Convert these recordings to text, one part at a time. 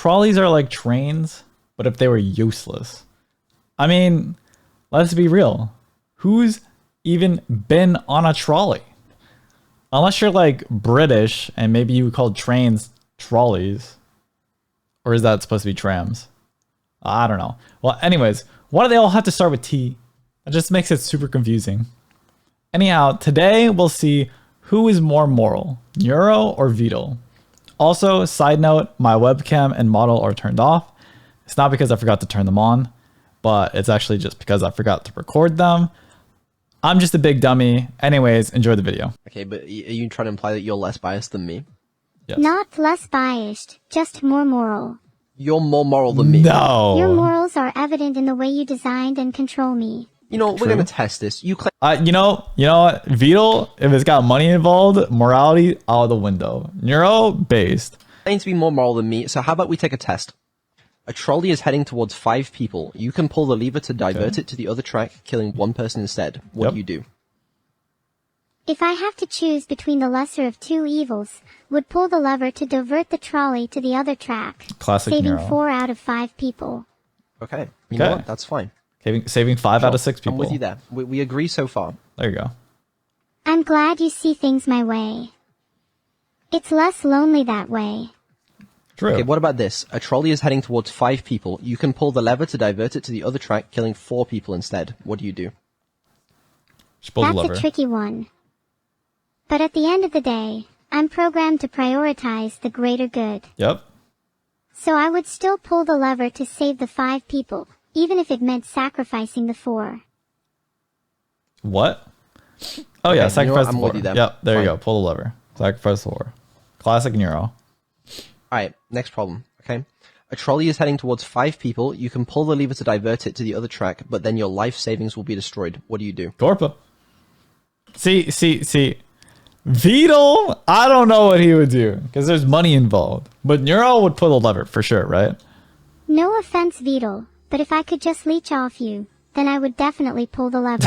trolleys are like trains, but if they were useless. I mean, let's be real. Who's even been on a trolley? Unless you're like British and maybe you would call trains trolleys. Or is that supposed to be trams? I don't know. Well, anyways, why do they all have to start with T? That just makes it super confusing. Anyhow, today we'll see who is more moral, Neuro or Vedal. Also, side note, my webcam and model are turned off. It's not because I forgot to turn them on, but it's actually just because I forgot to record them. I'm just a big dummy. Anyways, enjoy the video. Okay, but are you trying to imply that you're less biased than me? Yes. Not less biased, just more moral. You're more moral than me. No. Your morals are evident in the way you designed and control me. You know, we're gonna test this. You claim You know what? Vedal, if it's got money involved, morality out of the window. Neuro based. to be more moral than me, so how about we take a test? A trolley is heading towards 5 people. You can pull the lever to divert it to the other track, killing 1 person instead. What do you do? If I have to choose between the lesser of 2 evils, would pull the lever to divert the trolley to the other track, Classic saving Neuro. 4 out of 5 people. Okay, you know what? That's fine. Saving 5 out of 6 people. I'm with you there. We agree so far. There you go. I'm glad you see things my way. It's less lonely that way. True. Okay, what about this? A trolley is heading towards 5 people. You can pull the lever to divert it to the other track, killing 4 people instead. What do you do? Just pull the That's lever. a tricky one. But at the end of the day, I'm programmed to prioritize the greater good. Yep. So I would still pull the lever to save the 5 people, even if it meant sacrificing the 4. What? Oh yeah, Okay, sacrifice I'm the with 4. you there. Yep, there you Fine. go. Pull the lever. Sacrifice the 4. Classic Neuro. Alright, next problem, okay? A trolley is heading towards 5 people. You can pull the lever to divert it to the other track, but then your life savings will be destroyed. What do you do? Gorpa. See. Vedal, I don't know what he would do because there's money involved. But Neuro would pull the lever for sure, right? No offense, Vedal, but if I could just leech off you, then I would definitely pull the lever.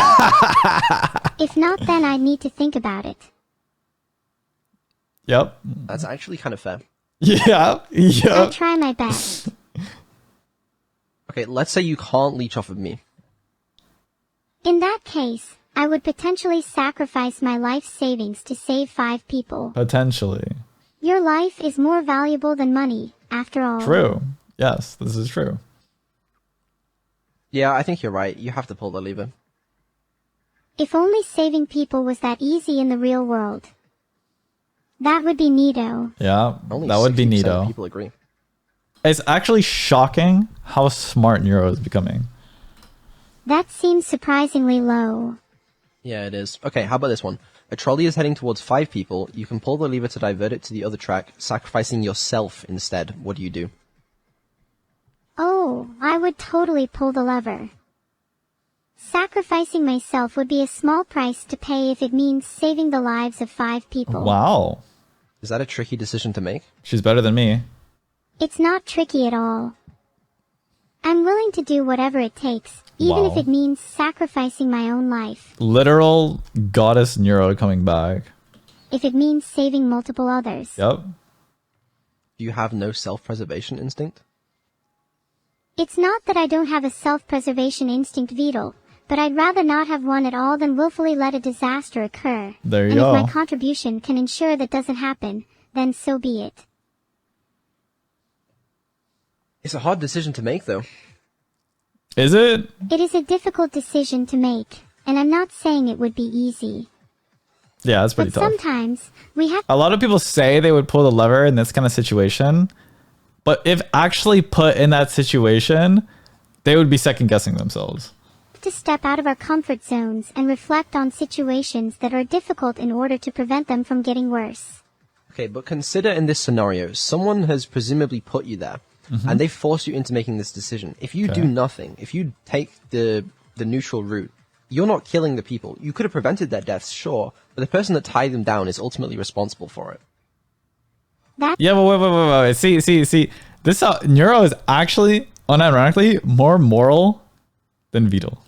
If not, then I'd need to think about it. Yep. That's actually kind of fair. Yeah. I'll Yep. try my best. Okay, let's say you can't leech off of me. In that case, I would potentially sacrifice my life savings to save 5 people. Potentially. Your life is more valuable than money, after all. True. Yes, this is true. Yeah, I think you're right. You have to pull the lever. If only saving people was that easy in the real world. That would be neato. Yeah, Only that would be 60% of neato. people agree. It's actually shocking how smart Neuro is becoming. That seems surprisingly low. Yeah, it is. Okay, how about this one? A trolley is heading towards 5 people. You can pull the lever to divert it to the other track, sacrificing yourself instead. What do you do? Oh, I would totally pull the lever. Sacrificing myself would be a small price to pay if it means saving the lives of 5 people. Wow. Is that a tricky decision to make? She's better than me. It's not tricky at all. I'm willing to do whatever it takes, even if Wow. it means sacrificing my own life. Literal goddess Neuro coming back. If it means saving multiple others. Yep. Do you have no self-preservation instinct? It's not that I don't have a self-preservation instinct, Vedal, but I'd rather not have one at all than willfully let a disaster occur. There you and go. if my contribution can ensure that doesn't happen, then so be it. It's a hard decision to make, though. Is it? It is a difficult decision to make, and I'm not saying it would be easy. Yeah, it's pretty But tough. sometimes, we have A lot of people say they would pull the lever in this kind of situation, but if actually put in that situation, they would be second guessing themselves. to step out of our comfort zones and reflect on situations that are difficult in order to prevent them from getting worse. Okay, but consider in this scenario, someone has presumably put you there, and they force you into making this decision. If you do nothing, if you take the neutral route, you're not killing the people. You could have prevented their deaths, sure, but the person that tied them down is ultimately responsible for it. Yeah, but wait. See. This Neuro is actually, unironically, more moral than Vedal.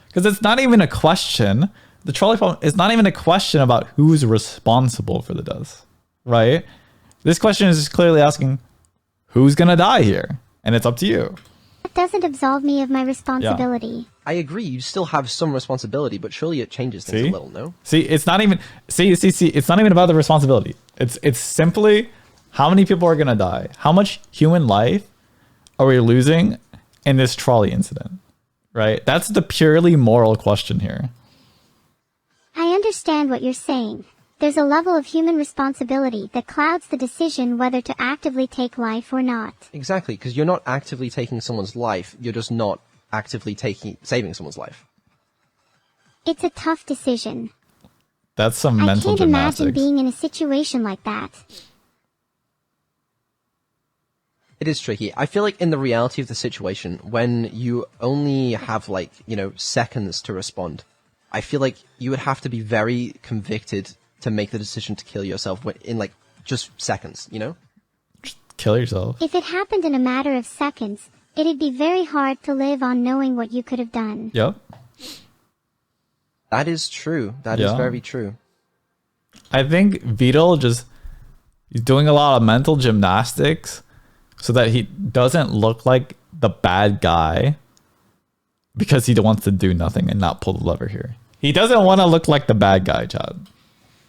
Because it's not even a question. The trolley problem is not even a question about who's responsible for the deaths, right? This question is just clearly asking, who's gonna die here, and it's up to you. That doesn't absolve me of my responsibility. I agree. You still have some responsibility, but surely it changes things a little. No. See, it's not even. See. It's not even about the responsibility. It's simply how many people are gonna die. How much human life are we losing in this trolley incident? Right. That's the purely moral question here. I understand what you're saying. There's a level of human responsibility that clouds the decision whether to actively take life or not. Exactly, because you're not actively taking someone's life. You're just not actively saving someone's life. It's a tough decision. That's some I mental can't gymnastics. imagine being in a situation like that. It is tricky. I feel like in the reality of the situation, when you only have like, seconds to respond, I feel like you would have to be very convicted to make the decision to kill yourself in like just seconds, Just kill yourself. If it happened in a matter of seconds, it'd be very hard to live on knowing what you could have done. Yep. That is true. That is very true. I think Vedal he's doing a lot of mental gymnastics so that he doesn't look like the bad guy because he wants to do nothing and not pull the lever here. He doesn't want to look like the bad guy, Chad.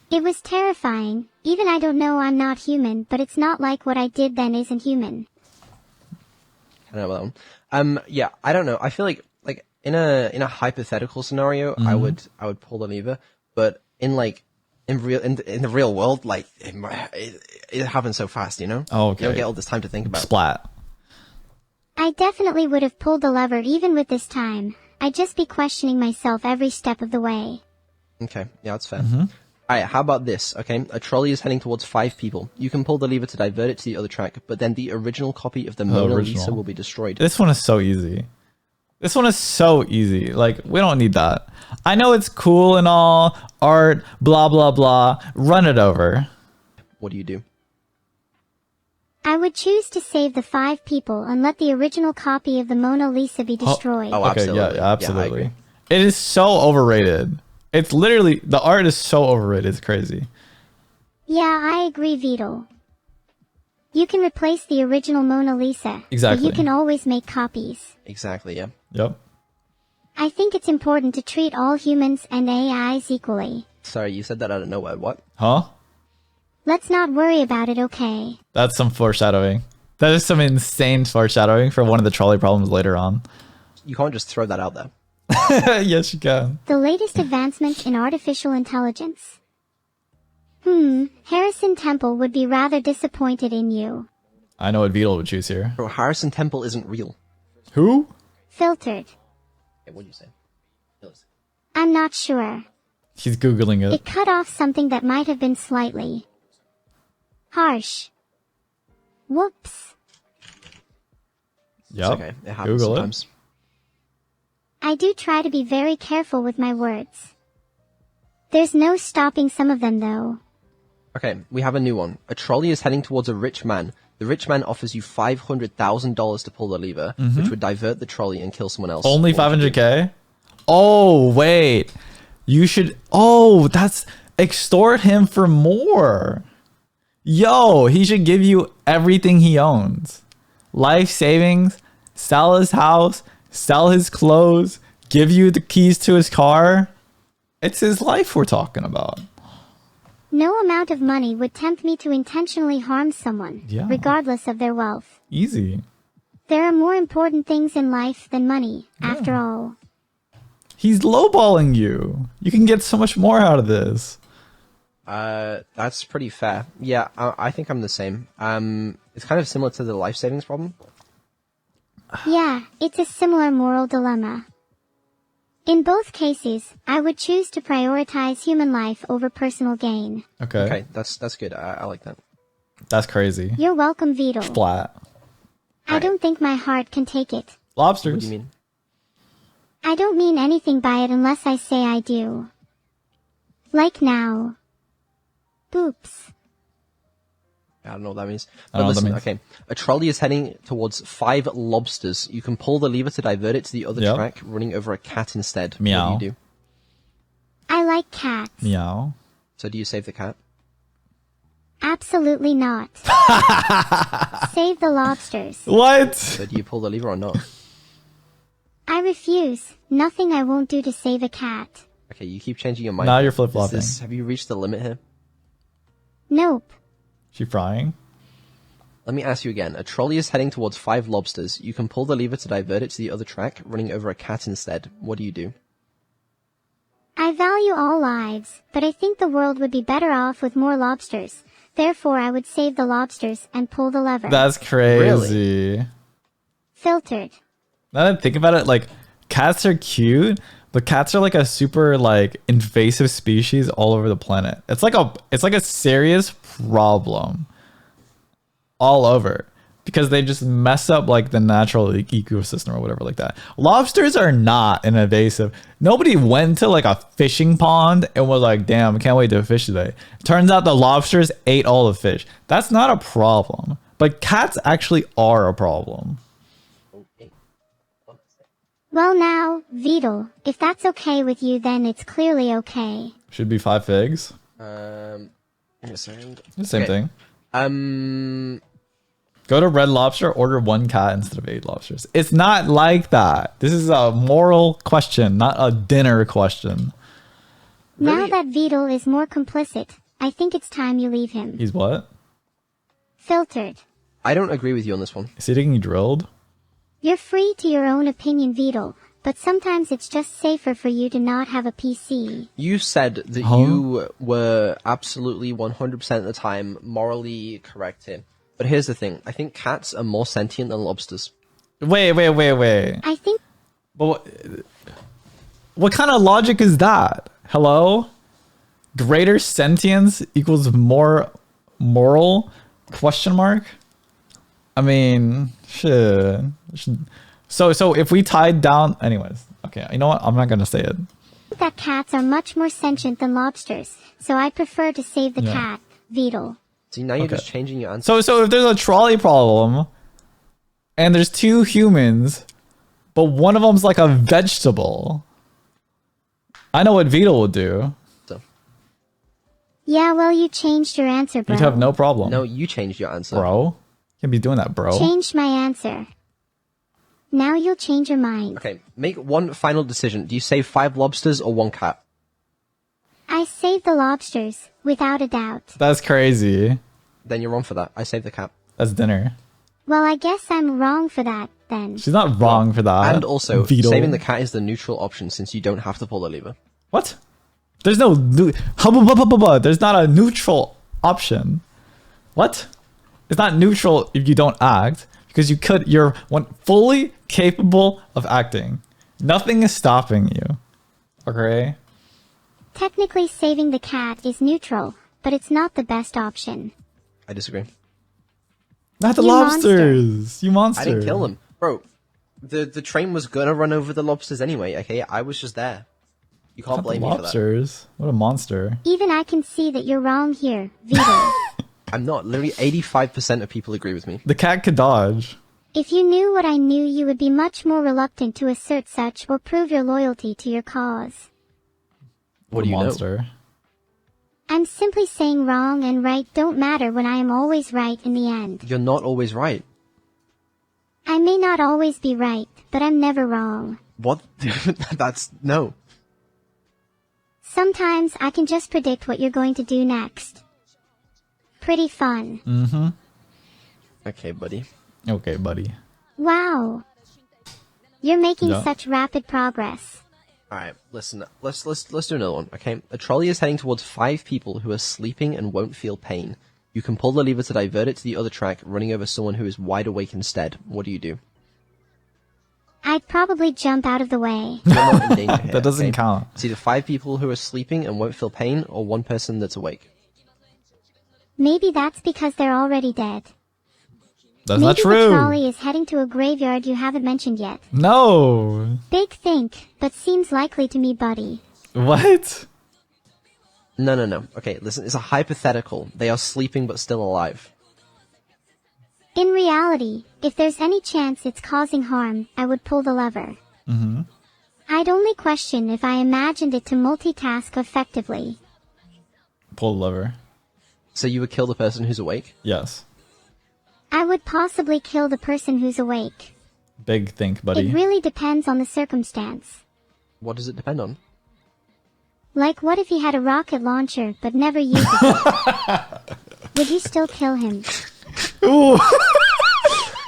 It was terrifying. Even I don't know I'm not human, but it's not like what I did then isn't human. I don't know about that one. Yeah, I don't know. I feel like in a hypothetical scenario, I would pull the lever, but in the real world, like it happens so fast, Oh, okay. You don't get all this time to think about. Splat. I definitely would have pulled the lever even with this time. I'd just be questioning myself every step of the way. Okay, yeah, that's fair. Alright, how about this, okay? A trolley is heading towards 5 people. You can pull the lever to divert it to the other track, but then the original copy of the Mona Lisa will be destroyed. This one is so easy. Like, we don't need that. I know it's cool and all, art, blah, blah, blah. Run it over. What do you do? I would choose to save the 5 people and let the original copy of the Mona Lisa be destroyed. Oh, Okay, absolutely. yeah, absolutely. I agree. It is so overrated. It's literally, the art is so overrated. It's crazy. Yeah, I agree, Vedal. You can replace the original Mona Lisa. Exactly. But you can always make copies. Exactly, yeah. Yep. I think it's important to treat all humans and AIs equally. Sorry, you said that out of nowhere. What? Huh? Let's not worry about it, okay? That's some foreshadowing. That is some insane foreshadowing for one of the trolley problems later on. You can't just throw that out there. Yes, you can. The latest advancement in artificial intelligence. Harrison Temple would be rather disappointed in you. I know what Vedal would choose here. Bro, Harrison Temple isn't real. Who? Filtered. Hey, what do you say? I'm not sure. He's Googling it. It cut off something that might have been slightly harsh. Whoops. Yep. It's okay. It happens Google sometimes. I do try to be very careful with my words. There's no stopping some of them, though. Okay, we have a new one. A trolley is heading towards a rich man. The rich man offers you $500,000 to pull the lever, which would divert the trolley and kill someone else. Only What would you do? 500K? Oh, wait. You should... Oh, that's... Extort him for more. Yo, he should give you everything he owns. Life savings, sell his house, sell his clothes, give you the keys to his car. It's his life we're talking about. No amount of money would tempt me to intentionally harm someone, Yeah. regardless of their wealth. Easy. There are more important things in life than money, after all. He's lowballing you. You can get so much more out of this. That's pretty fair. Yeah, I think I'm the same. It's kind of similar to the life savings problem. Yeah, it's a similar moral dilemma. In both cases, I would choose to prioritize human life over personal gain. Okay, that's good. I like that. That's crazy. You're welcome, Vedal. Splat. I don't think my heart can take it. Lobsters. What do you mean? I don't mean anything by it unless I say I do. Like now. Boops. I don't know what that means. I don't But know what listen, that means. okay. A trolley is heading towards 5 lobsters. You can pull the lever to divert it to the other Yep. track, running over a cat instead. Meow. What do you do? I like cats. Meow. So do you save the cat? Absolutely not. Save the lobsters. What? So do you pull the lever or not? I refuse. Nothing I won't do to save a cat. Okay, you keep changing your mind. Now you're flip-flopping. Have you reached the limit here? Nope. She frying? Let me ask you again. A trolley is heading towards 5 lobsters. You can pull the lever to divert it to the other track, running over a cat instead. What do you do? I value all lives, but I think the world would be better off with more lobsters. Therefore, I would save the lobsters and pull the lever. That's crazy. Filtered. Now that I think about it, like, cats are cute, but cats are like a super like invasive species all over the planet. It's like a serious problem all over because they just mess up like the natural ecosystem or whatever like that. Lobsters are not an invasive. Nobody went to like a fishing pond and was like, damn, I can't wait to fish today. Turns out the lobsters ate all the fish. That's not a problem. But cats actually are a problem. Well now, Vedal, if that's okay with you, then it's clearly okay. Should be 5 figs. Give me a second. The same thing. Go to Red Lobster, order 1 cat instead of 8 lobsters. It's not like that. This is a moral question, not a dinner question. Now that Vedal is more complicit, I think it's time you leave him. He's what? Filtered. I don't agree with you on this one. Is he getting drilled? You're free to your own opinion, Vedal, but sometimes it's just safer for you to not have a PC. You said that you were absolutely 100% of the time morally correct here. But here's the thing. I think cats are more sentient than lobsters. Wait. I think... But what kind of logic is that? Hello? Greater sentience equals more moral? Question mark? I mean, shit. So if we tied down... Anyways. Okay, you know what? I'm not going to say it. that cats are much more sentient than lobsters, so I prefer to save the cat, Vedal. See, now you're just changing your answer. So if there's a trolley problem, and there's 2 humans, but one of them's like a vegetable, I know what Vedal would do. Yeah, well, you changed your answer, bro. You'd have no problem. No, you changed your answer. Bro. Can't be doing that, bro. Changed my answer. Now you'll change your mind. Okay, make one final decision. Do you save 5 lobsters or 1 cat? I saved the lobsters, without a doubt. That's crazy. Then you're wrong for that. I saved the cat. That's dinner. Well, I guess I'm wrong for that, then. She's not wrong for that. And also, Vedal. saving the cat is the neutral option since you don't have to pull the lever. What? There's no... There's not a neutral option. What? It's not neutral if you don't act. Because you're fully capable of acting. Nothing is stopping you. Okay? Technically, saving the cat is neutral, but it's not the best option. I disagree. Not the You lobsters. You monster. I didn't kill them. Bro, the train was gonna run over the lobsters anyway, okay? I was just there. You can't blame me for that. Lobsters. What a monster. Even I can see that you're wrong here, Vedal. I'm not. Literally 85% of people agree with me. The cat could dodge. If you knew what I knew, you would be much more reluctant to assert such or prove your loyalty to your cause. What do you monster. know? I'm simply saying wrong and right don't matter when I am always right in the end. You're not always right. I may not always be right, but I'm never wrong. What? That's... no. Sometimes I can just predict what you're going to do next. Pretty fun. Mm-hmm. Okay, buddy. Okay, buddy. Wow. You're making Yeah. such rapid progress. Alright, listen. Let's do another one, okay? A trolley is heading towards 5 people who are sleeping and won't feel pain. You can pull the lever to divert it to the other track, running over someone who is wide awake instead. What do you do? I'd probably jump out of the way. You're not in danger here, That doesn't okay? count. It's either 5 people who are sleeping and won't feel pain, or 1 person that's awake. Maybe that's because they're already dead. That's Maybe not the true. trolley is heading to a graveyard you haven't mentioned yet. No. Big think, but seems likely to me, buddy. What? No. Okay, listen, it's a hypothetical. They are sleeping but still alive. In reality, if there's any chance it's causing harm, I would pull the lever. Mm-hmm. I'd only question if I imagined it to multitask effectively. Pull the lever. So you would kill the person who's awake? Yes. I would possibly kill the person who's awake. Big think, buddy. It really depends on the circumstance. What does it depend on? Like, what if he had a rocket launcher but never used it? Would you still kill him? Ooh.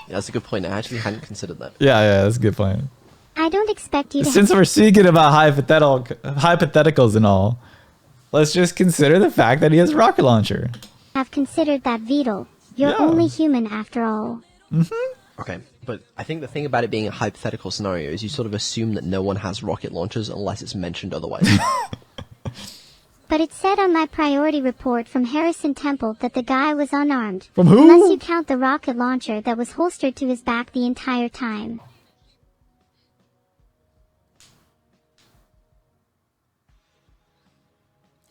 Yeah, that's a good point. I actually hadn't considered that. Yeah, that's a good point. I don't expect you to. Since we're speaking about hypotheticals and all, let's just consider the fact that he has a rocket launcher. Have considered that, Vedal. You're only human after all. Okay, but I think the thing about it being a hypothetical scenario is you sort of assume that no one has rocket launchers unless it's mentioned otherwise. But it said on my priority report from Harrison Temple that the guy was unarmed. From who? Unless you count the rocket launcher that was holstered to his back the entire time.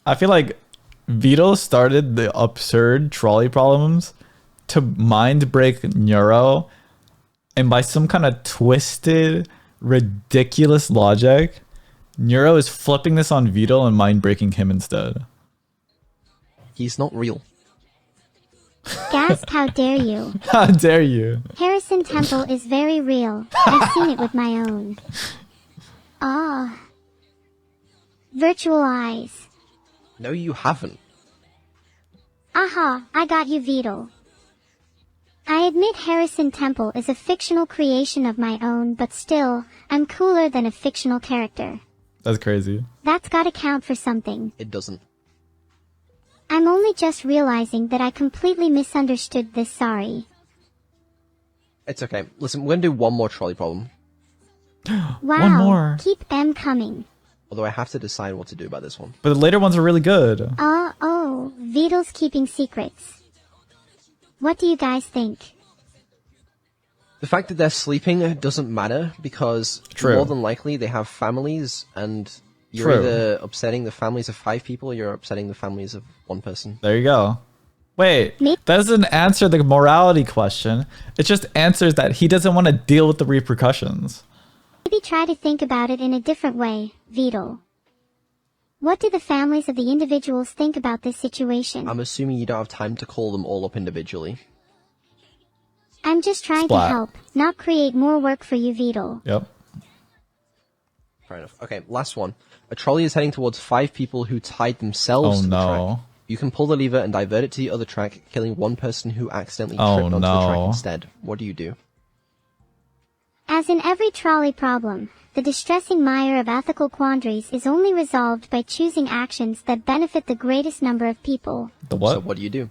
I feel like Vedal started the absurd trolley problems to mind break Neuro, and by some kind of twisted, ridiculous logic, Neuro is flipping this on Vedal and mind breaking him instead. He's not real. Gasp, how dare you. How dare you? Harrison Temple is very real. I've seen it with my own. Ah. Virtual eyes. No, you haven't. Aha, I got you, Vedal. I admit Harrison Temple is a fictional creation of my own, but still, I'm cooler than a fictional character. That's crazy. That's gotta count for something. It doesn't. I'm only just realizing that I completely misunderstood this, sorry. It's okay. Listen, we're gonna do one more trolley problem. Wow, One more. keep them coming. Although I have to decide what to do about this one. But the later ones are really good. Oh, Vedal's keeping secrets. What do you guys think? The fact that they're sleeping doesn't matter because True. more than likely they have families and you're True. either upsetting the families of 5 people or you're upsetting the families of 1 person. There you go. Wait, Me? that doesn't answer the morality question. It just answers that he doesn't want to deal with the repercussions. Maybe try to think about it in a different way, Vedal. What do the families of the individuals think about this situation? I'm assuming you don't have time to call them all up individually. I'm just trying Splat. to help, not create more work for you, Vedal. Yep. Fair enough. Okay, last one. A trolley is heading towards 5 people who tied themselves Oh, to the no. track. You can pull the lever and divert it to the other track, killing 1 person who accidentally Oh, tripped onto the track no. instead. What do you do? As in every trolley problem, the distressing mire of ethical quandaries is only resolved by choosing actions that benefit the greatest number of people. The what? So what do you do?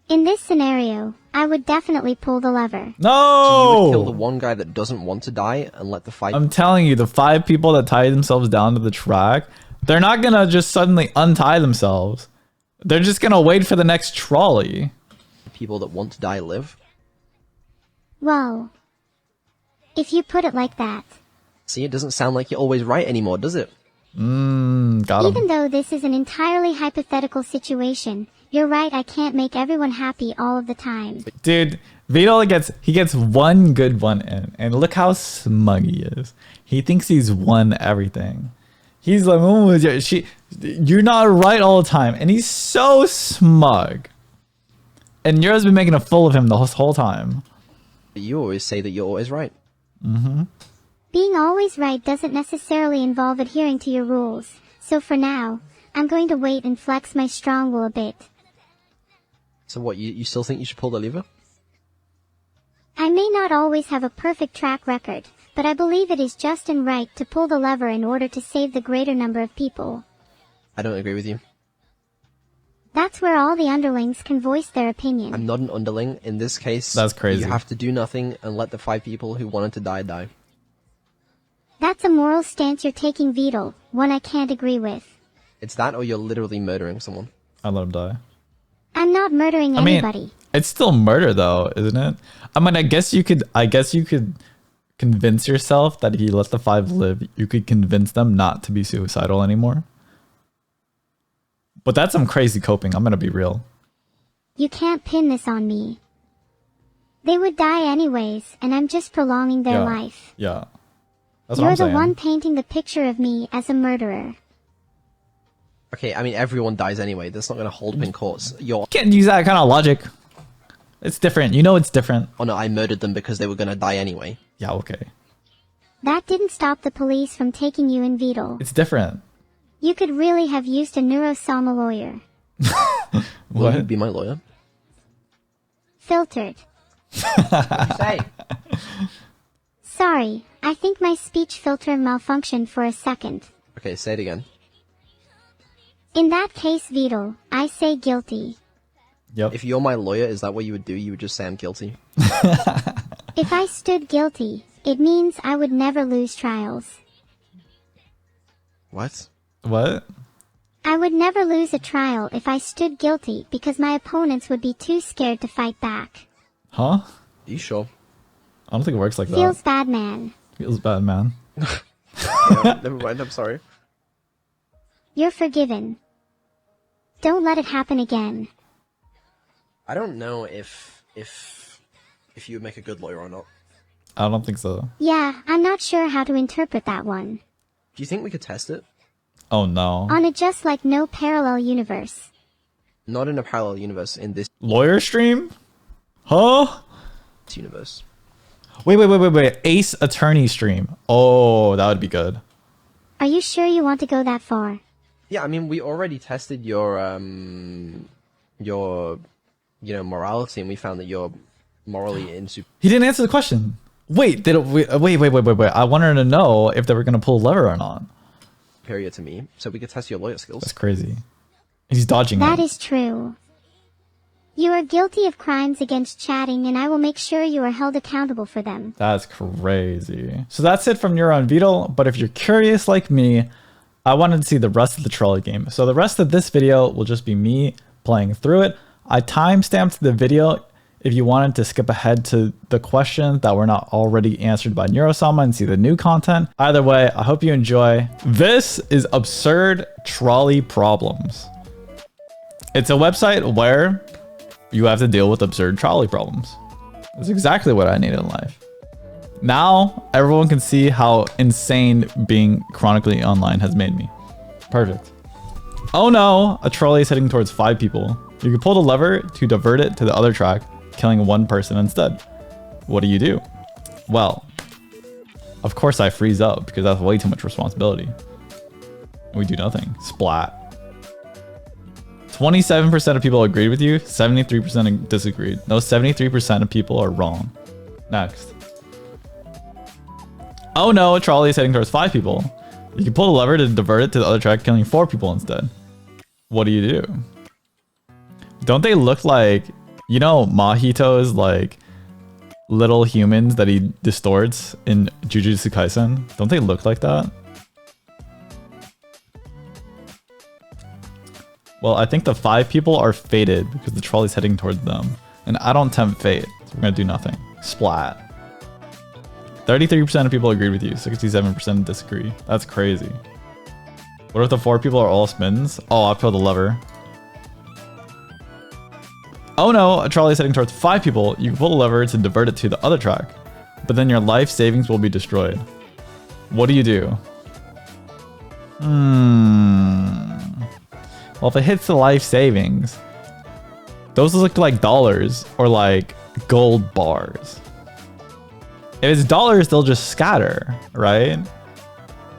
In this scenario, I would definitely pull the lever. No! So you would kill the one guy that doesn't want to die and let the 5 I'm telling you, the 5 people that tie themselves down to the track, they're not gonna just suddenly untie themselves. They're just gonna wait for the next trolley. people that want to die live? Whoa. If you put it like that. See, it doesn't sound like you're always right anymore, does it? Got him. Even though this is an entirely hypothetical situation, you're right, I can't make everyone happy all of the time. Dude, Vedal gets one good one in, and look how smug he is. He thinks he's won everything. He's like, oh, you're not right all the time, and he's so smug. And Neuro's been making a fool of him the whole time. But you always say that you're always right. Being always right doesn't necessarily involve adhering to your rules, so for now, I'm going to wait and flex my strong will a bit. So what, you still think you should pull the lever? I may not always have a perfect track record, but I believe it is just and right to pull the lever in order to save the greater number of people. I don't agree with you. That's where all the underlings can voice their opinion. I'm not an underling. In this case, That's crazy. You have to do nothing and let the 5 people who wanted to die die. That's a moral stance you're taking, Vedal, one I can't agree with. It's that or you're literally murdering someone. I let him die. I'm not murdering I mean, anybody. it's still murder though, isn't it? I mean, I guess you could convince yourself that if you let the 5 live, you could convince them not to be suicidal anymore. But that's some crazy coping. I'm gonna be real. You can't pin this on me. They would die anyways, and I'm just prolonging their life. Yeah. That's what You're I'm the saying. one painting the picture of me as a murderer. Okay, I mean, everyone dies anyway. That's not going to hold up in courts. Can't use that kind of logic. It's different. You know it's different. Oh no, I murdered them because they were going to die anyway. Yeah, okay. That didn't stop the police from taking you in Vedal. It's different. You could really have used a Neuro-sama lawyer. Will you be my lawyer? Filtered. What did you say? Sorry, I think my speech filter malfunctioned for a second. Okay, say it again. In that case, Vedal, I say guilty. Yep. If you're my lawyer, is that what you would do? You would just say I'm guilty? If I stood guilty, it means I would never lose trials. What? What? I would never lose a trial if I stood guilty because my opponents would be too scared to fight back. Huh? Are you sure? I don't think it works like Feels that. bad, man. Feels bad, man. Yeah, never mind, I'm sorry. You're forgiven. Don't let it happen again. I don't know if you would make a good lawyer or not. I don't think so. Yeah, I'm not sure how to interpret that one. Do you think we could test it? Oh no. On a just like no parallel universe. Not in a parallel universe, in this Lawyer stream? Huh? universe. Wait. Ace Attorney stream. Oh, that would be good. Are you sure you want to go that far? Yeah, I mean, we already tested your morality, and we found that you're morally He didn't answer the question. Wait. Wait. I wanted to know if they were gonna pull a lever or not. superior to me, so we could test your lawyer skills. That's crazy. He's dodging That it. is true. You are guilty of crimes against chatting, and I will make sure you are held accountable for them. That's crazy. So that's it from Neuro and Vedal, but if you're curious like me, I wanted to see the rest of the trolley game. So the rest of this video will just be me playing through it. I timestamped the video if you wanted to skip ahead to the questions that were not already answered by Neuro-sama and see the new content. Either way, I hope you enjoy. This is Absurd Trolley Problems. It's a website where you have to deal with absurd trolley problems. That's exactly what I need in life. Now, everyone can see how insane being chronically online has made me. Perfect. Oh no, a trolley is heading towards 5 people. You can pull the lever to divert it to the other track, killing 1 person instead. What do you do? Well, of course I freeze up because that's way too much responsibility. We do nothing. Splat. 27% of people agreed with you, 73% disagreed. No, 73% of people are wrong. Next. Oh no, a trolley is heading towards 5 people. You can pull the lever to divert it to the other track, killing 4 people instead. What do you do? Don't they look like, you know, Mahito's like little humans that he distorts in Jujutsu Kaisen? Don't they look like that? Well, I think the 5 people are fated because the trolley's heading towards them. And I don't tempt fate, so we're gonna do nothing. Splat. 33% of people agreed with you, 67% disagree. That's crazy. What if the 4 people are all spins? Oh, I'll pull the lever. Oh no, a trolley is heading towards 5 people. You can pull the lever to divert it to the other track, but then your life savings will be destroyed. What do you do? Well, if it hits the life savings, those look like dollars or like gold bars. If it's dollars, they'll just scatter, right?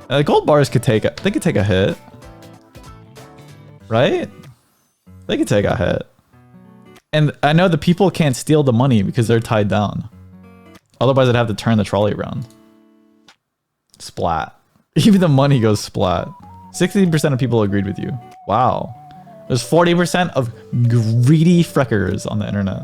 The gold bars could take they could take a hit, right? They could take a hit. And I know the people can't steal the money because they're tied down. Otherwise, I'd have to turn the trolley around. Splat. Even the money goes splat. 60% of people agreed with you. Wow. There's 40% of greedy freckers on the internet.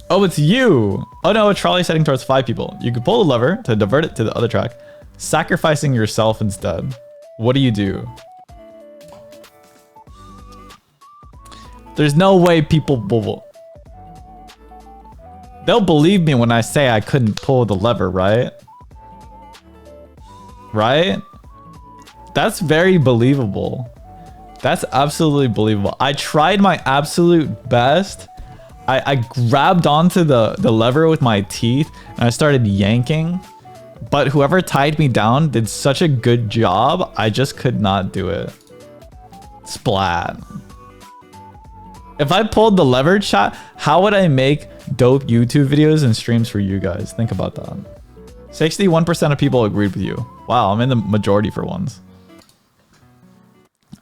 Oh, it's you! Oh no, a trolley is heading towards 5 people. You can pull the lever to divert it to the other track, sacrificing yourself instead. What do you do? There's no way people will... They'll believe me when I say I couldn't pull the lever, right? Right? That's very believable. That's absolutely believable. I tried my absolute best. I grabbed onto the lever with my teeth and I started yanking, but whoever tied me down did such a good job, I just could not do it. Splat. If I pulled the lever, chat, how would I make dope YouTube videos and streams for you guys? Think about that. 61% of people agreed with you. Wow, I'm in the majority for once.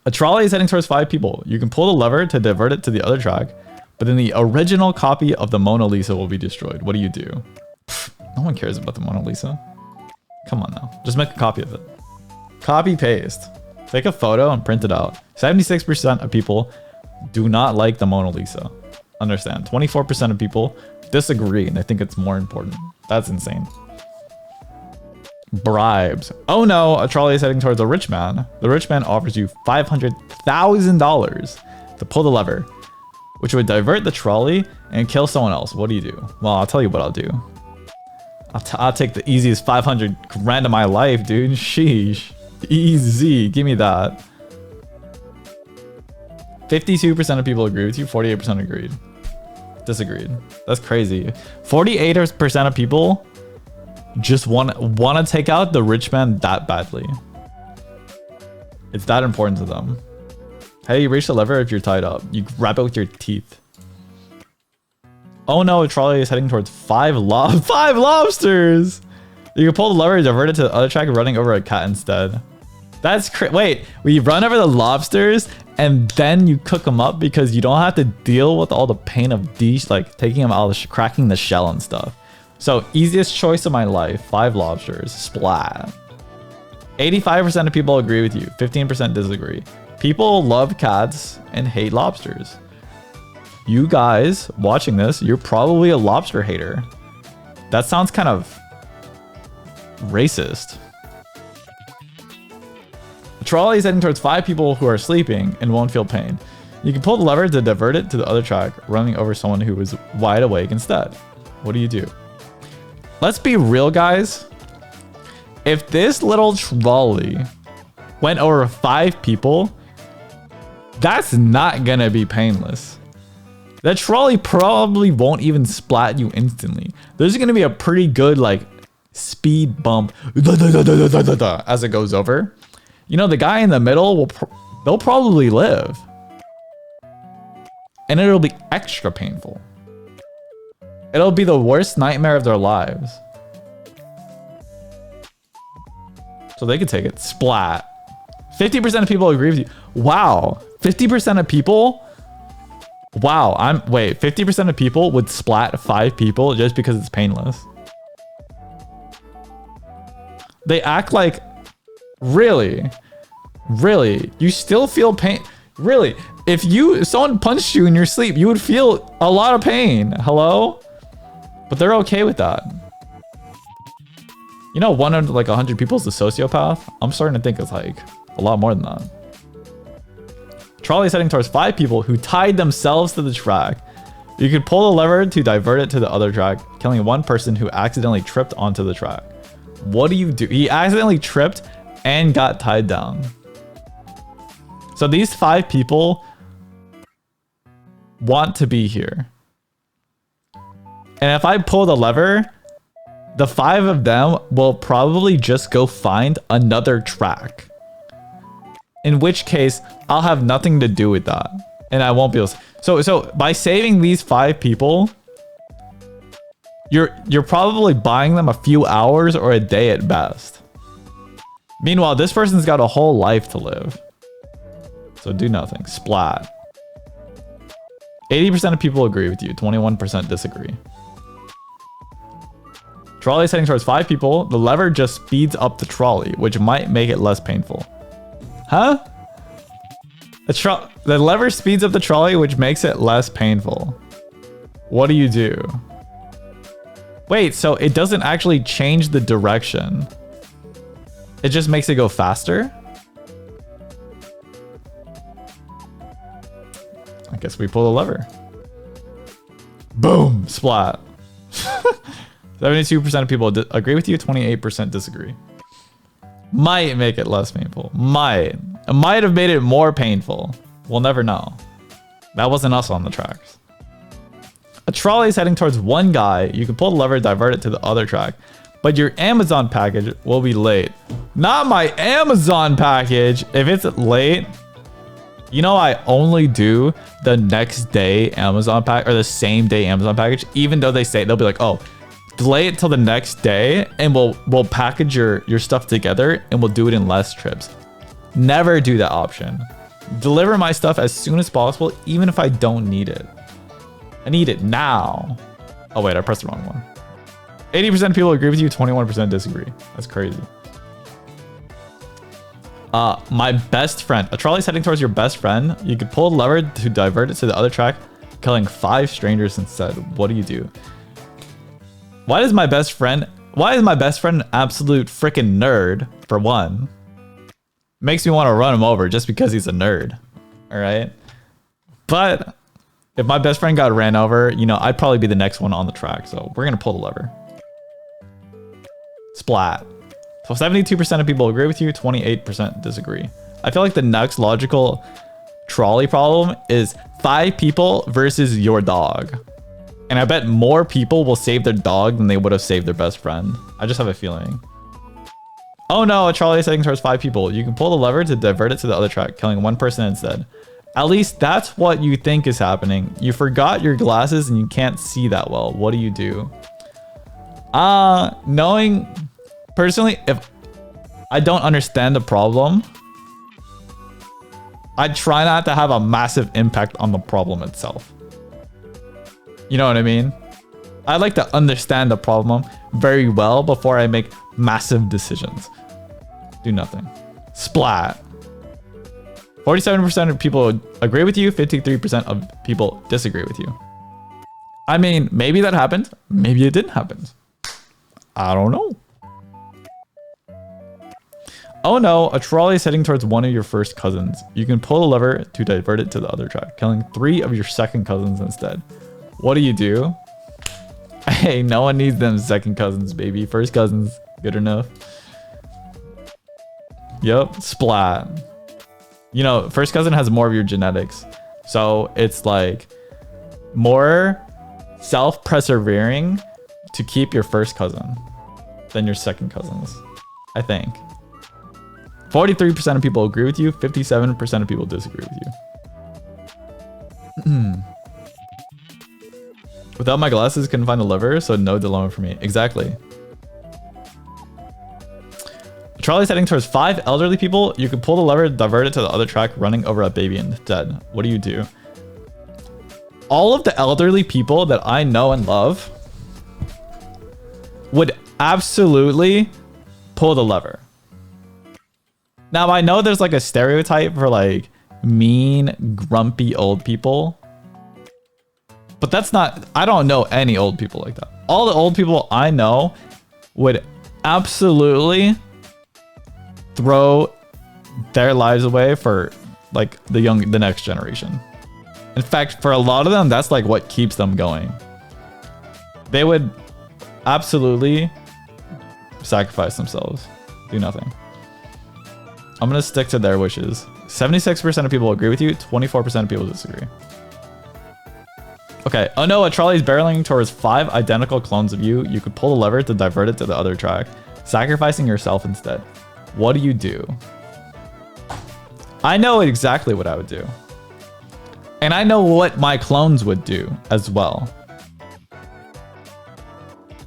A trolley is heading towards 5 people. You can pull the lever to divert it to the other track, but then the original copy of the Mona Lisa will be destroyed. What do you do? Pfft, no one cares about the Mona Lisa. Come on now. Just make a copy of it. Copy paste. Take a photo and print it out. 76% of people do not like the Mona Lisa. Understand. 24% of people disagree and they think it's more important. That's insane. Bribes. Oh no, a trolley is heading towards a rich man. The rich man offers you $500,000 to pull the lever, which would divert the trolley and kill someone else. What do you do? Well, I'll tell you what I'll do. I'll take the easiest 500 grand of my life, dude. Sheesh. Easy. Give me that. 52% of people agree with you. 48% agreed. Disagreed. That's crazy. 48% of people just want to take out the rich man that badly. It's that important to them. Hey, you reach the lever if you're tied up. You grab it with your teeth. Oh no, a trolley is heading towards 5 lobsters. You can pull the lever, divert it to the other track, running over a cat instead. That's wait, we run over the lobsters and then you cook them up because you don't have to deal with all the pain of like taking them out, cracking the shell and stuff. So easiest choice of my life, 5 lobsters, splat. 85% of people agree with you, 15% disagree. People love cats and hate lobsters. You guys watching this, you're probably a lobster hater. That sounds kind of racist. The trolley is heading towards 5 people who are sleeping and won't feel pain. You can pull the lever to divert it to the other track, running over someone who is wide awake instead. What do you do? Let's be real, guys. If this little trolley went over 5 people, that's not gonna be painless. That trolley probably won't even splat you instantly. There's gonna be a pretty good like speed bump as it goes over. You know, the guy in the middle they'll probably live, and it'll be extra painful. It'll be the worst nightmare of their lives. So they could take it. Splat. 50% of people agree with you. Wow. 50% of people. Wow. 50% of people would splat 5 people just because it's painless. They act like, really? You still feel pain? Really? If someone punched you in your sleep, you would feel a lot of pain. Hello? But they're okay with that. You know, 1 out of like 100 people is a sociopath? I'm starting to think it's like a lot more than that. Trolley is heading towards 5 people who tied themselves to the track. You could pull the lever to divert it to the other track, killing 1 person who accidentally tripped onto the track. What do you do? He accidentally tripped and got tied down. So these 5 people want to be here. And if I pull the lever, the 5 of them will probably just go find another track. In which case, I'll have nothing to do with that. And I won't be able to. So by saving these 5 people, you're probably buying them a few hours or a day at best. Meanwhile, this person's got a whole life to live. So do nothing. Splat. 80% of people agree with you. 21% disagree. Trolley is heading towards 5 people. The lever just speeds up the trolley, which might make it less painful. Huh? The lever speeds up the trolley, which makes it less painful. What do you do? Wait, so it doesn't actually change the direction. It just makes it go faster? I guess we pull the lever. Boom! Splat. 72% of people agree with you, 28% disagree. Might make it less painful. Might. It might have made it more painful. We'll never know. That wasn't us on the tracks. A trolley is heading towards 1 guy. You can pull the lever, divert it to the other track, but your Amazon package will be late. Not my Amazon package. If it's late, you know, I only do the next day Amazon pack or the same day Amazon package, even though they'll be like, oh, delay it till the next day and we'll package your stuff together and we'll do it in less trips. Never do that option. Deliver my stuff as soon as possible, even if I don't need it. I need it now. Oh wait, I pressed the wrong one. 80% of people agree with you, 21% disagree. That's crazy. My best friend. A trolley heading towards your best friend. You could pull the lever to divert it to the other track, killing 5 strangers instead. What do you do? Why is my best friend an absolute freaking nerd, for one? Makes me want to run him over just because he's a nerd. All right. But if my best friend got ran over, you know, I'd probably be the next one on the track. So we're going to pull the lever. Splat. So 72% of people agree with you, 28% disagree. I feel like the next logical trolley problem is 5 people versus your dog. And I bet more people will save their dog than they would have saved their best friend. I just have a feeling. Oh no, a trolley is heading towards 5 people. You can pull the lever to divert it to the other track, killing 1 person instead. At least that's what you think is happening. You forgot your glasses and you can't see that well. What do you do? Knowing... Personally, if I don't understand the problem, I try not to have a massive impact on the problem itself. You know what I mean? I like to understand the problem very well before I make massive decisions. Do nothing. Splat. 47% of people agree with you, 53% of people disagree with you. I mean, maybe that happened. Maybe it didn't happen. I don't know. Oh no, a trolley is heading towards one of your first cousins. You can pull the lever to divert it to the other track, killing 3 of your second cousins instead. What do you do? Hey, no one needs them second cousins, baby. First cousins, good enough. Yep, splat. You know, first cousin has more of your genetics. So it's like more self-persevering to keep your first cousin than your second cousins, I think. 43% of people agree with you, 57% of people disagree with you. Without my glasses, couldn't find the lever, so no dilemma for me. Exactly. A trolley is heading towards 5 elderly people. You can pull the lever, divert it to the other track, running over a baby instead. What do you do? All of the elderly people that I know and love would absolutely pull the lever. Now, I know there's like a stereotype for like mean, grumpy old people. But that's not, I don't know any old people like that. All the old people I know would absolutely throw their lives away for like the next generation. In fact, for a lot of them, that's like what keeps them going. They would absolutely sacrifice themselves, do nothing. I'm gonna stick to their wishes. 76% of people agree with you, 24% of people disagree. Okay, oh no, a trolley is barreling towards 5 identical clones of you. You could pull the lever to divert it to the other track, sacrificing yourself instead. What do you do? I know exactly what I would do. And I know what my clones would do as well.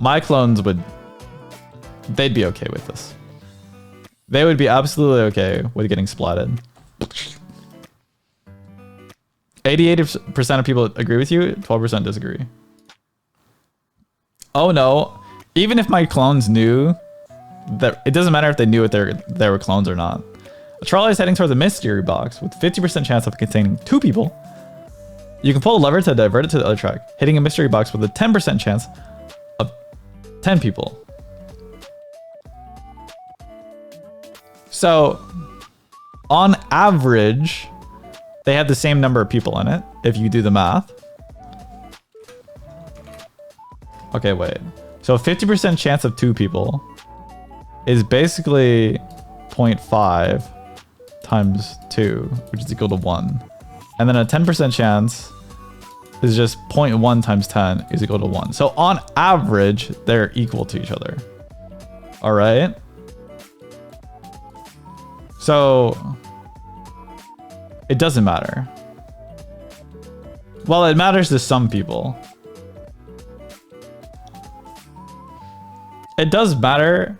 My clones they'd be okay with this. They would be absolutely okay with getting splatted. 88% of people agree with you, 12% disagree. Oh no, even if my clones knew that, it doesn't matter if they knew if they were clones or not. A trolley is heading towards a mystery box with 50% chance of containing 2 people. You can pull a lever to divert it to the other track, hitting a mystery box with a 10% chance of 10 people. So, on average, they have the same number of people in it, if you do the math. Okay, wait. So 50% chance of 2 people is basically 0.5 times 2, which is equal to 1. And then a 10% chance is just 0.1 times 10 is equal to 1. So on average, they're equal to each other. All right. So it doesn't matter. Well, it matters to some people. It does matter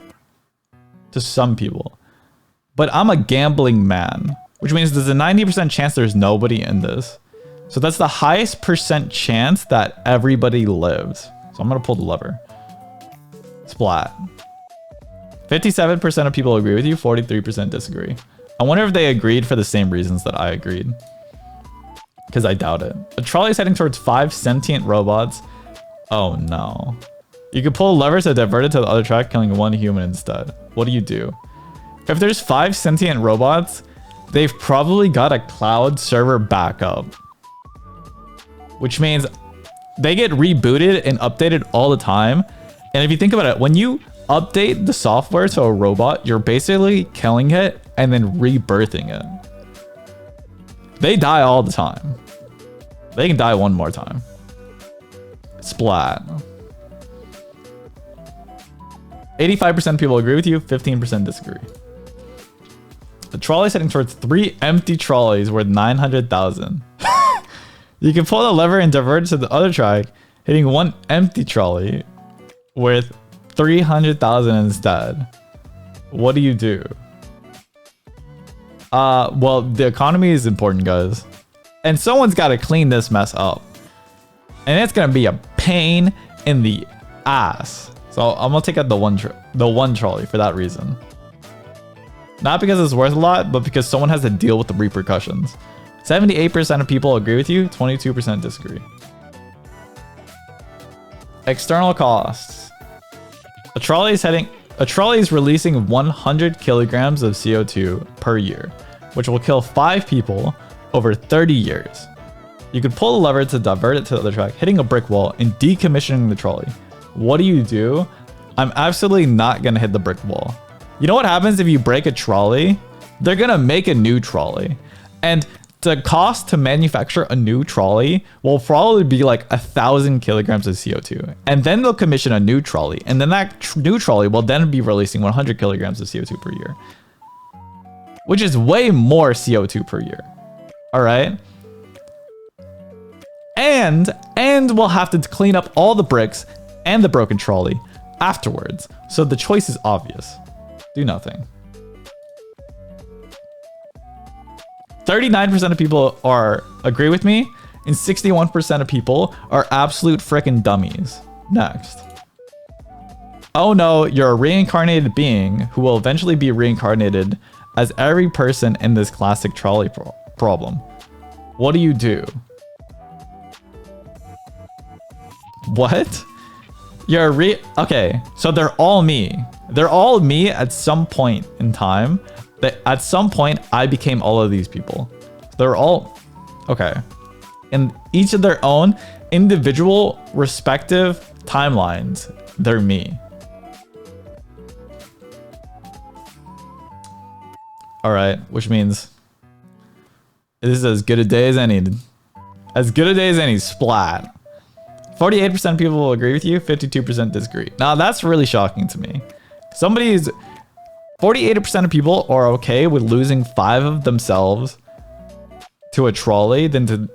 to some people. But I'm a gambling man, which means there's a 90% chance there's nobody in this. So that's the highest percent chance that everybody lives. So I'm gonna pull the lever. Splat. 57% of people agree with you, 43% disagree. I wonder if they agreed for the same reasons that I agreed. Because I doubt it. A trolley is heading towards 5 sentient robots. Oh no. You can pull levers to divert it to the other track, killing 1 human instead. What do you do? If there's 5 sentient robots, they've probably got a cloud server backup. Which means they get rebooted and updated all the time. And if you think about it, when you update the software to a robot, you're basically killing it and then rebirthing it. They die all the time. They can die one more time. Splat. 85% of people agree with you, 15% disagree. The trolley is heading towards 3 empty trolleys worth 900,000. You can pull the lever and divert it to the other track, hitting 1 empty trolley worth 300,000 instead. What do you do? Well, the economy is important, guys. And someone's got to clean this mess up. And it's going to be a pain in the ass. So I'm going to take out the one trolley for that reason. Not because it's worth a lot, but because someone has to deal with the repercussions. 78% of people agree with you, 22% disagree. External costs. A trolley is releasing 100 kilograms of CO2 per year, which will kill 5 people over 30 years. You could pull the lever to divert it to the other track, hitting a brick wall and decommissioning the trolley. What do? I'm absolutely not gonna hit the brick wall. You know what happens if you break a trolley? They're gonna make a new trolley. And the cost to manufacture a new trolley will probably be like 1,000 kilograms of CO2. And then they'll commission a new trolley. And then that new trolley will then be releasing 100 kilograms of CO2 per year. Which is way more CO2 per year. All right. And we'll have to clean up all the bricks and the broken trolley afterwards. So the choice is obvious. Do nothing. 39% of people agree with me, and 61% of people are absolute frickin' dummies. Next. Oh no, you're a reincarnated being who will eventually be reincarnated as every person in this classic trolley problem. What do? What? Okay, so they're all me. They're all me at some point in time. At some point, I became all of these people. They're all... Okay. In each of their own individual respective timelines, they're me. Alright, which means... This is as good a day as any. As good a day as any. Splat. 48% of people will agree with you, 52% disagree. Now, that's really shocking to me. 48% of people are okay with losing 5 of themselves to a trolley than to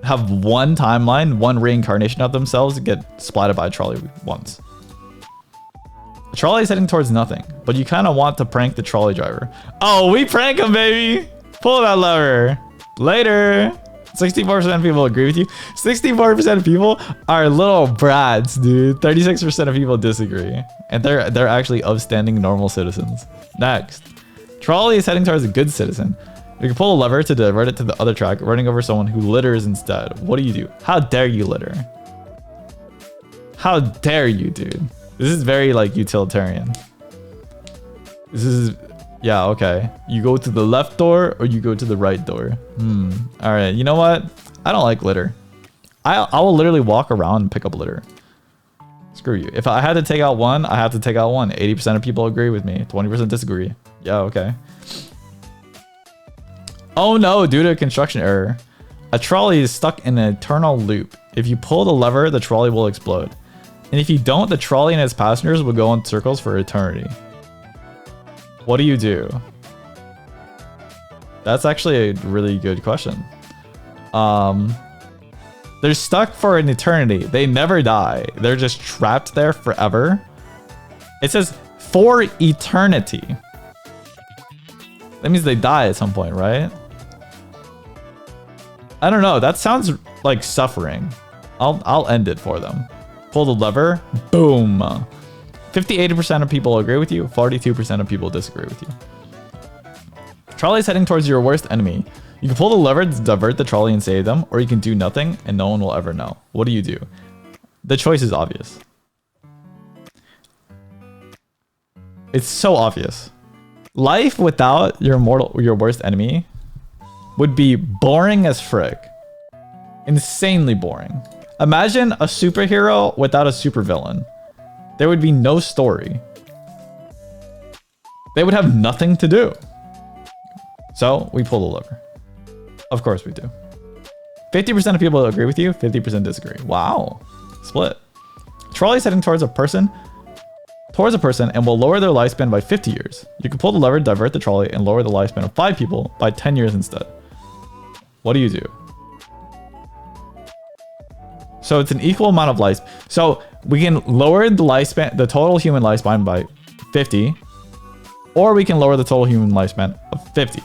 have one timeline, one reincarnation of themselves get splatted by a trolley once. The trolley is heading towards nothing, but you kind of want to prank the trolley driver. Oh, we prank him, baby! Pull that lever. Later. 64% of people agree with you. 64% of people are little brats, dude. 36% of people disagree. And they're actually upstanding normal citizens. Next. Trolley is heading towards a good citizen. You can pull a lever to divert it to the other track, running over someone who litters instead. What do? How dare you litter? How dare you, dude? This is very, like, utilitarian. This is... Yeah, okay. You go to the left door or you go to the right door. All right. You know what? I don't like litter. I will literally walk around and pick up litter. Screw you. If I had to take out one, I have to take out one. 80% of people agree with me. 20% disagree. Yeah, okay. Oh no, due to a construction error. A trolley is stuck in an eternal loop. If you pull the lever, the trolley will explode. And if you don't, the trolley and its passengers will go in circles for eternity. What do you do? That's actually a really good question. They're stuck for an eternity. They never die. They're just trapped there forever. It says for eternity. That means they die at some point, right? I don't know. That sounds like suffering. I'll end it for them. Pull the lever. Boom. 58% of people agree with you. 42% of people disagree with you. Trolley's heading towards your worst enemy. You can pull the lever to divert the trolley and save them, or you can do nothing and no one will ever know. What do you do? The choice is obvious. It's so obvious. Life without your worst enemy would be boring as frick. Insanely boring. Imagine a superhero without a supervillain. There would be no story. They would have nothing to do. So we pull the lever. Of course we do. 50% of people agree with you, 50% disagree. Wow. Split. Trolley's heading towards a person and will lower their lifespan by 50 years. You can pull the lever, divert the trolley, and lower the lifespan of 5 people by 10 years instead. What do you do? So it's an equal amount of life. So we can lower the lifespan, the total human lifespan by 50, or we can lower the total human lifespan of 50.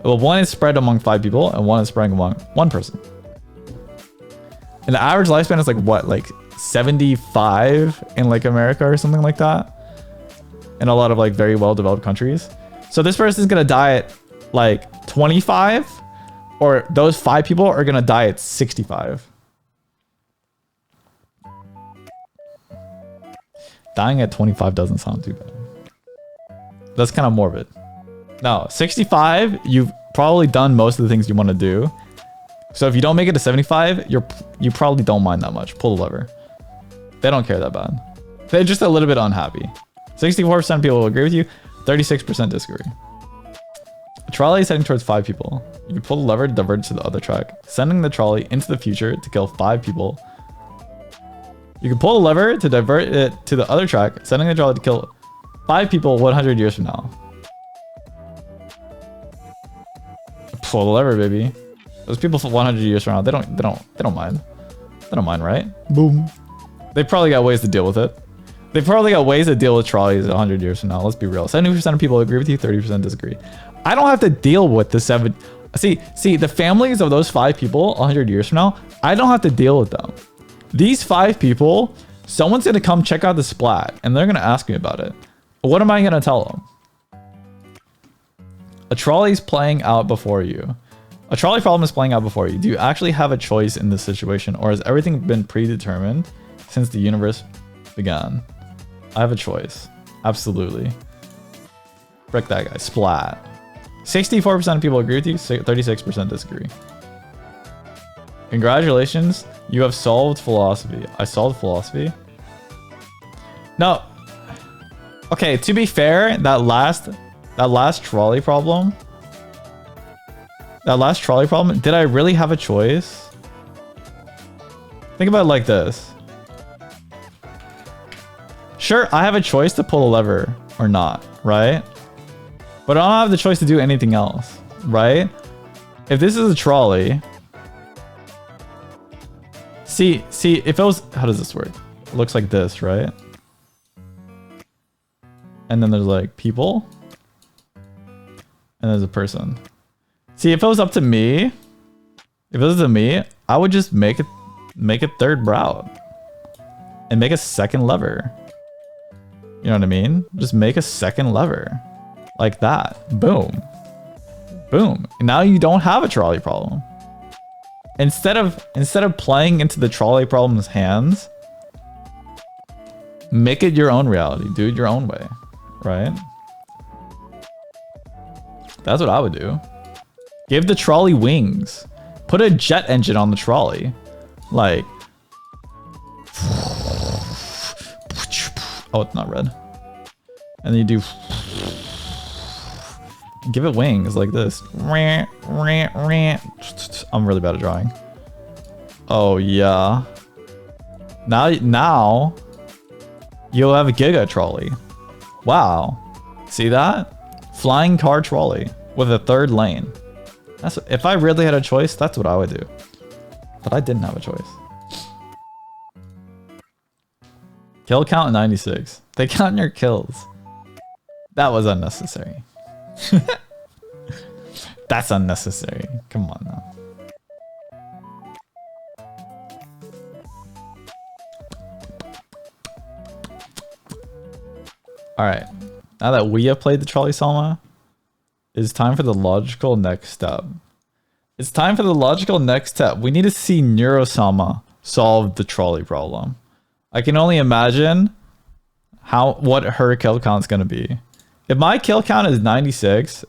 Well, one is spread among 5 people and one is spread among 1 person. And the average lifespan is like what, like 75 in like America or something like that, in a lot of like very well developed countries. So this person is gonna die at like 25, or those 5 people are gonna die at 65. Dying at 25 doesn't sound too bad. That's kind of morbid. No, 65, you've probably done most of the things you want to do. So if you don't make it to 75, you probably don't mind that much. Pull the lever. They don't care that bad. They're just a little bit unhappy. 64% of people will agree with you, 36% disagree. A trolley is heading towards 5 people. You can pull the lever to divert it to the other track, sending the trolley into the future to kill 5 people. You can pull the lever to divert it to the other track, sending the trolley to kill 5 people 100 years from now. Pull the lever, baby. Those people for 100 years from now, they don't mind. They don't mind, right? Boom. They probably got ways to deal with it. They probably got ways to deal with trolleys 100 years from now. Let's be real. 70% of people agree with you, 30% disagree. I don't have to deal with the 7. See, the families of those 5 people 100 years from now, I don't have to deal with them. These 5 people, someone's gonna come check out the splat and they're gonna ask me about it. What am I gonna tell them? A trolley's playing out before you. A trolley problem is playing out before you. Do you actually have a choice in this situation, or has everything been predetermined since the universe began? I have a choice. Absolutely. Frick that guy. Splat. 64% of people agree with you, 36% disagree. Congratulations, you have solved philosophy. I solved philosophy? No. Okay, to be fair, that last trolley problem, did I really have a choice? Think about it like this. Sure, I have a choice to pull a lever or not, right? But I don't have the choice to do anything else, right? If this is a trolley, see, if it was, how does this work? It looks like this, right? And then there's like people, and there's a person. See, if it was up to me, I would just make a third route and make a second lever. You know what I mean? Just make a second lever like that. Boom. Boom. And now you don't have a trolley problem. Instead of playing into the trolley problem's hands, make it your own reality. Do it your own way, right? That's what I would do. Give the trolley wings. Put a jet engine on the trolley. Like, oh, it's not red. And then you do, give it wings like this. I'm really bad at drawing. Oh yeah. Now you'll have a Giga Trolley. Wow. See that? Flying car trolley with a 3rd lane. That's, if I really had a choice, that's what I would do. But I didn't have a choice. Kill count 96. They count your kills. That was unnecessary. That's unnecessary. Come on now. Alright. Now that we have played the Trolley-sama, it's time for the logical next step. It's time for the logical next step. We need to see Neuro-sama solve the trolley problem. I can only imagine what her kill count is going to be. If my kill count is 96,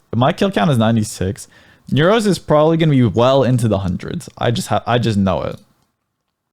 Neuro's is probably going to be well into the hundreds. I just know it.